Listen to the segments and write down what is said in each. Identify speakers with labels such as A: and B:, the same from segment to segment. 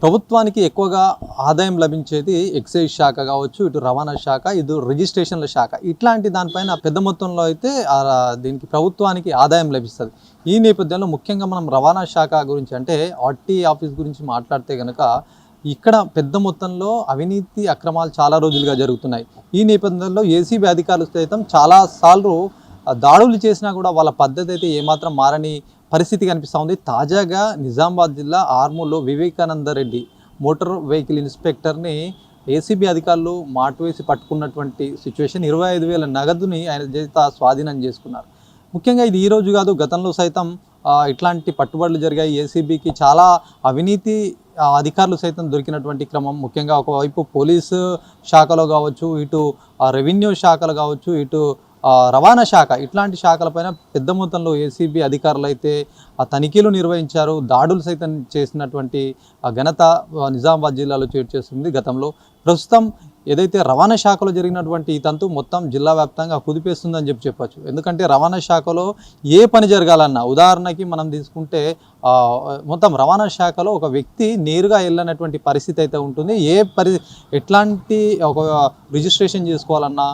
A: ప్రభుత్వానికి ఎక్కువగా ఆదాయం లభించేది ఎక్సైజ్ శాఖ కావచ్చు, ఇటు రవాణా శాఖ, ఇటు రిజిస్ట్రేషన్ల శాఖ. ఇట్లాంటి దానిపైన పెద్ద మొత్తంలో అయితే దీనికి ప్రభుత్వానికి ఆదాయం లభిస్తుంది. ఈ నేపథ్యంలో ముఖ్యంగా మనం రవాణా శాఖ గురించి అంటే ఆర్టీ ఆఫీస్ గురించి మాట్లాడితే కనుక ఇక్కడ పెద్ద మొత్తంలో అవినీతి అక్రమాలు చాలా రోజులుగా జరుగుతున్నాయి. ఈ నేపథ్యంలో ఏసీబీ అధికారులు సైతం చాలాసార్లు దాడులు చేసినా కూడా వాళ్ళ పద్ధతి అయితే ఏమాత్రం మారని పరిస్థితి కనిపిస్తూ ఉంది. తాజాగా నిజామాబాద్ జిల్లా ఆర్మూర్లో వివేకానంద రెడ్డి మోటార్ వెహికల్ ఇన్స్పెక్టర్ని ఏసీబీ అధికారులు మాటు వేసి పట్టుకున్నటువంటి సిచ్యువేషన్. 25,000 నగదుని ఆయన చేత స్వాధీనం చేసుకున్నారు. ముఖ్యంగా ఇది ఈరోజు కాదు, గతంలో సైతం ఇట్లాంటి పట్టుబడులు జరిగాయి. ఏసీబీకి చాలా అవినీతి అధికారులు సైతం దొరికినటువంటి క్రమం. ముఖ్యంగా ఒకవైపు పోలీసు శాఖలో కావచ్చు, ఇటు రెవెన్యూ శాఖలు కావచ్చు, ఇటు రవాణా శాఖ, ఇట్లాంటి శాఖలపైన పెద్ద మొత్తంలో ఏసీబీ అధికారులు అయితే తనిఖీలు నిర్వహించారు. దాడులు సైతం చేసినటువంటి ఘనత నిజామాబాద్ జిల్లాలో చోటు చేస్తుంది. గతంలో ప్రస్తుతం ఏదైతే రవాణా శాఖలో జరిగినటువంటి ఈ తంతు మొత్తం జిల్లా వ్యాప్తంగా కుదిపేస్తుందని చెప్పచ్చు. ఎందుకంటే రవాణా శాఖలో ఏ పని జరగాలన్నా, ఉదాహరణకి మనం తీసుకుంటే మొత్తం రవాణా శాఖలో ఒక వ్యక్తి నేరుగా వెళ్ళనటువంటి పరిస్థితి అయితే ఉంటుంది. ఎట్లాంటి ఒక రిజిస్ట్రేషన్ చేసుకోవాలన్నా,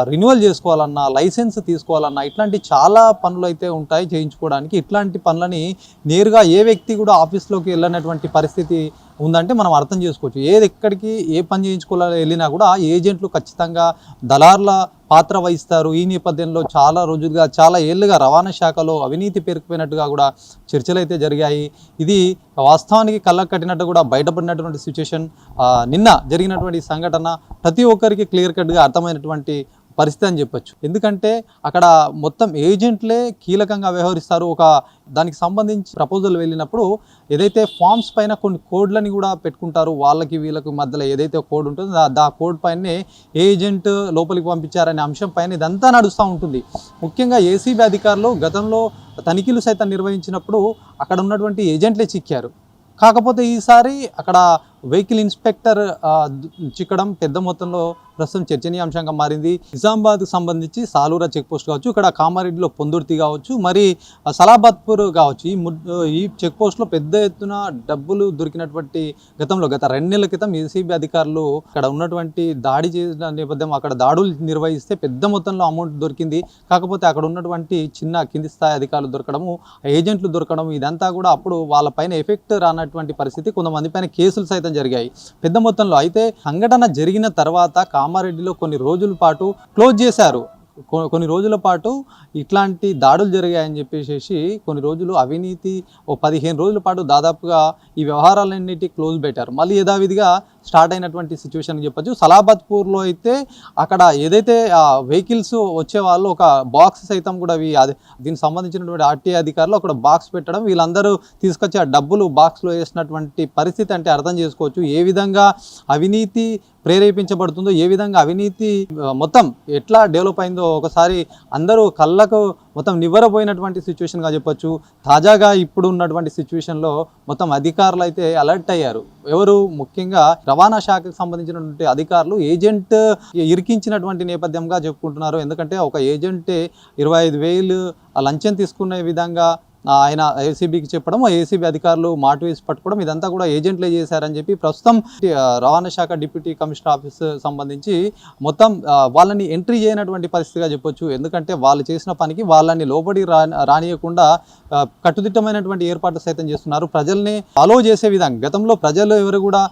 A: రెన్యువల్ చేసుకోవాలన్నా, లైసెన్స్ తీసుకోవాలన్నా, ఇట్లాంటి చాలా పనులు అయితే ఉంటాయి చేయించుకోవడానికి. ఇట్లాంటి పనులని నేరుగా ఏ వ్యక్తి కూడా ఆఫీస్లోకి వెళ్ళినటువంటి పరిస్థితి ఉందంటే మనం అర్థం చేసుకోవచ్చు. ఎక్కడికి ఏ పని చేయించుకోవాలని వెళ్ళినా కూడా ఏజెంట్లు ఖచ్చితంగా దళారుల పాత్ర వహిస్తారు. ఈ నేపథ్యంలో చాలా రోజులుగా, చాలా ఏళ్ళుగా రవాణా శాఖలో అవినీతి పేరుకుపోయినట్టుగా కూడా చర్చలు అయితే జరిగాయి. ఇది వాస్తవానికి కళ్ళకు కట్టినట్టు కూడా బయటపడినటువంటి సిచ్యువేషన్. నిన్న జరిగినటువంటి సంఘటన ప్రతి ఒక్కరికి క్లియర్ కట్గా అర్థమైనటువంటి పరిస్థితి అని చెప్పొచ్చు. ఎందుకంటే అక్కడ మొత్తం ఏజెంట్లే కీలకంగా వ్యవహరిస్తారు. దానికి సంబంధించి ప్రపోజల్ వెళ్ళినప్పుడు ఏదైతే ఫామ్స్ పైన కొన్ని కోడ్లని కూడా పెట్టుకుంటారు. వాళ్ళకి వీళ్ళకి మధ్యలో ఏదైతే కోడ్ ఉంటుందో ఆ కోడ్ పైనే ఏజెంట్ లోపలికి పంపించారనే అంశం పైన ఇదంతా నడుస్తూ ఉంటుంది. ముఖ్యంగా ఏసీబీ అధికారులు గతంలో తనిఖీలు సైతం నిర్వహించినప్పుడు అక్కడ ఉన్నటువంటి ఏజెంట్లే చిక్కారు. కాకపోతే ఈసారి అక్కడ వెహికల్ ఇన్స్పెక్టర్ చిక్కడం పెద్ద మొత్తంలో ప్రస్తుతం చర్చనీయాంశంగా మారింది. నిజామాబాద్కు సంబంధించి సాలూరా చెక్పోస్ట్ కావచ్చు, ఇక్కడ కామారెడ్డిలో పొందుర్తి కావచ్చు, మరి సలాబాద్పూర్ కావచ్చు, ఈ చెక్పోస్ట్లో పెద్ద ఎత్తున డబ్బులు దొరికినటువంటి గత 2 నెలల క్రితం ఏసీబీ అధికారులు అక్కడ ఉన్నటువంటి దాడి చేసిన నేపథ్యం, అక్కడ దాడులు నిర్వహిస్తే పెద్ద మొత్తంలో అమౌంట్ దొరికింది. కాకపోతే అక్కడ ఉన్నటువంటి కింది స్థాయి అధికారులు దొరకడము, ఏజెంట్లు దొరకడం, ఇదంతా కూడా అప్పుడు వాళ్ళపైన ఎఫెక్ట్ రానటువంటి పరిస్థితి. కొంతమంది పైన కేసులు సైతం జరిగాయి పెద్ద మొత్తంలో. అయితే సంఘటన జరిగిన తర్వాత కామారెడ్డిలో కొన్ని రోజుల పాటు క్లోజ్ చేశారు. కొన్ని రోజుల పాటు ఇట్లాంటి దాడులు జరిగాయని చెప్పేసి కొన్ని రోజులు అవినీతి 15 రోజుల పాటు దాదాపుగా ఈ వ్యవహారాలన్నిటి క్లోజ్ పెట్టారు. మళ్ళీ యథావిధిగా స్టార్ట్ అయినటువంటి సిచ్యువేషన్ చెప్పచ్చు. సలాబాద్పూర్లో అయితే అక్కడ ఏదైతే వెహికల్స్ వచ్చే వాళ్ళు ఒక బాక్స్ సైతం కూడా దీనికి సంబంధించినటువంటి ఆర్టీఐ అధికారులు అక్కడ బాక్స్ పెట్టడం, వీళ్ళందరూ తీసుకొచ్చి ఆ డబ్బులు బాక్స్లో వేసినటువంటి పరిస్థితి అంటే అర్థం చేసుకోవచ్చు. ఏ విధంగా అవినీతి ప్రేరేపించబడుతుందో, ఏ విధంగా అవినీతి మొత్తం ఎట్లా డెవలప్ అయిందో ఒకసారి అందరూ కళ్ళకు మొత్తం నివ్వరపోయినటువంటి సిచ్యువేషన్గా చెప్పొచ్చు. తాజాగా ఇప్పుడు ఉన్నటువంటి సిచ్యువేషన్లో మొత్తం అధికారులు అయితే అలర్ట్ అయ్యారు. ఎవరు? ముఖ్యంగా రవాణా శాఖకు సంబంధించినటువంటి అధికారులు ఏజెంట్ ఇరికించినటువంటి నేపథ్యంగా చెప్పుకుంటున్నారు. ఎందుకంటే ఒక ఏజెంటే 25,000 లంచం తీసుకునే విధంగా ఆయన ఏసీబీకి చెప్పడం, ఏసీబీ అధికారులు మాటు వేసి పట్టుకోవడం, ఇదంతా కూడా ఏజెంట్లే చేశారని చెప్పి ప్రస్తుతం రవాణా శాఖ డిప్యూటీ కమిషనర్ ఆఫీస్ సంబంధించి మొత్తం వాళ్ళని ఎంట్రీ చేయనటువంటి పరిస్థితిగా చెప్పొచ్చు. ఎందుకంటే వాళ్ళు చేసిన పనికి వాళ్ళని లోపలికి రానియకుండా కట్టుదిట్టమైనటువంటి ఏర్పాట్లు సైతం చేస్తున్నారు. ప్రజల్ని ఫాలో చేసే విధంగా గతంలో ప్రజలు ఎవరు కూడా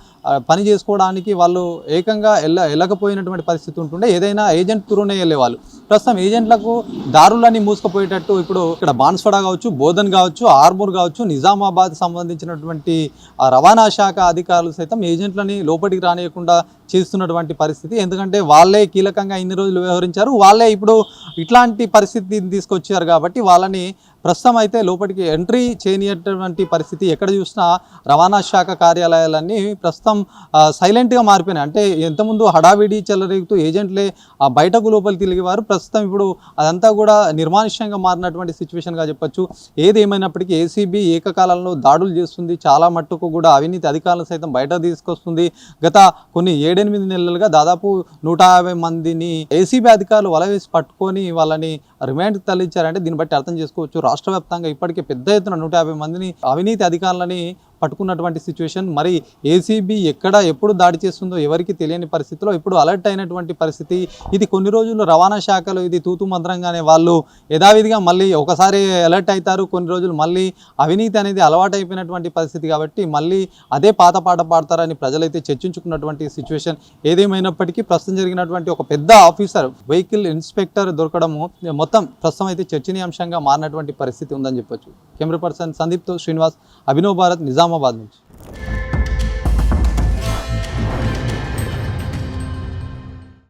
A: పని చేసుకోవడానికి వాళ్ళు ఏకంగా వెళ్ళకపోయినటువంటి పరిస్థితి ఉంటుండే. ఏదైనా ఏజెంట్ త్రూనే వెళ్ళేవాళ్ళు. ప్రస్తుతం ఏజెంట్లకు దారులన్నీ మూసుకుపోయేటట్టు ఇప్పుడు ఇక్కడ బాన్స్వాడ కావచ్చు, బోధన్ కావచ్చు, ఆర్మూర్ కావచ్చు, నిజామాబాద్ సంబంధించినటువంటి రవాణా శాఖ అధికారులు సైతం ఏజెంట్లని లోపలికి రానియకుండా చేస్తున్నటువంటి పరిస్థితి. ఎందుకంటే వాళ్ళే కీలకంగా ఇన్ని రోజులు వ్యవహరించారు, వాళ్ళే ఇప్పుడు ఇట్లాంటి పరిస్థితిని తీసుకొచ్చారు కాబట్టి వాళ్ళని ప్రస్తుతం అయితే లోపలికి ఎంట్రీ చేయనియటువంటి పరిస్థితి. ఎక్కడ చూసినా రవాణా శాఖ కార్యాలయాలన్నీ ప్రస్తుతం సైలెంట్గా మారిపోయినాయి. అంటే ఎంతముందు హడావిడి చెలరేగుతూ ఏజెంట్లే బయటకు లోపలికి తిరిగేవారు. ప్రస్తుతం ఇప్పుడు అదంతా కూడా నిర్మానుష్యంగా మారినటువంటి సిచ్యువేషన్గా చెప్పొచ్చు. ఏదేమైనప్పటికీ ఏసీబీ ఏకకాలంలో దాడులు చేస్తుంది. చాలా మట్టుకు కూడా అవినీతి అధికారులను సైతం బయట తీసుకొస్తుంది. గత కొన్ని 7-8 నెలలుగా దాదాపు 150 మందిని ఏసీబీ అధికారులు వలవేసి పట్టుకొని వాళ్ళని రిమాండ్కి తరలించారంటే దీన్ని బట్టి అర్థం చేసుకోవచ్చు. రాష్ట్ర వ్యాప్తంగా ఇప్పటికే పెద్ద ఎత్తున 150 మందిని అవినీతి అధికారులని పట్టుకున్నటువంటి సిచ్యువేషన్. మరి ఏసీబీ ఎక్కడ ఎప్పుడు దాడి చేస్తుందో ఎవరికి తెలియని పరిస్థితిలో ఇప్పుడు అలర్ట్ అయినటువంటి పరిస్థితి. ఇది కొన్ని రోజులు రవాణా శాఖలో ఇది తూతు మంత్రంగానే వాళ్ళు యథావిధిగా మళ్ళీ ఒకసారి అలర్ట్ అవుతారు, కొన్ని రోజులు మళ్ళీ అవినీతి అనేది అలవాటైపోయినటువంటి పరిస్థితి కాబట్టి మళ్ళీ అదే పాత పాట పాడతారని ప్రజలైతే చర్చించుకున్నటువంటి సిచ్యువేషన్. ఏదేమైనప్పటికీ ప్రస్తుతం జరిగినటువంటి ఒక పెద్ద ఆఫీసర్ వెహికల్ ఇన్స్పెక్టర్ దొరకడము మొత్తం ప్రస్తుతం అయితే చర్చనీయాంశంగా మారినటువంటి పరిస్థితి ఉందని చెప్పొచ్చు. కెమెరా పర్సన్ సందీప్తో శ్రీనివాస్, అభినవ్ భారత్, నిజామాబాద్ నుంచి.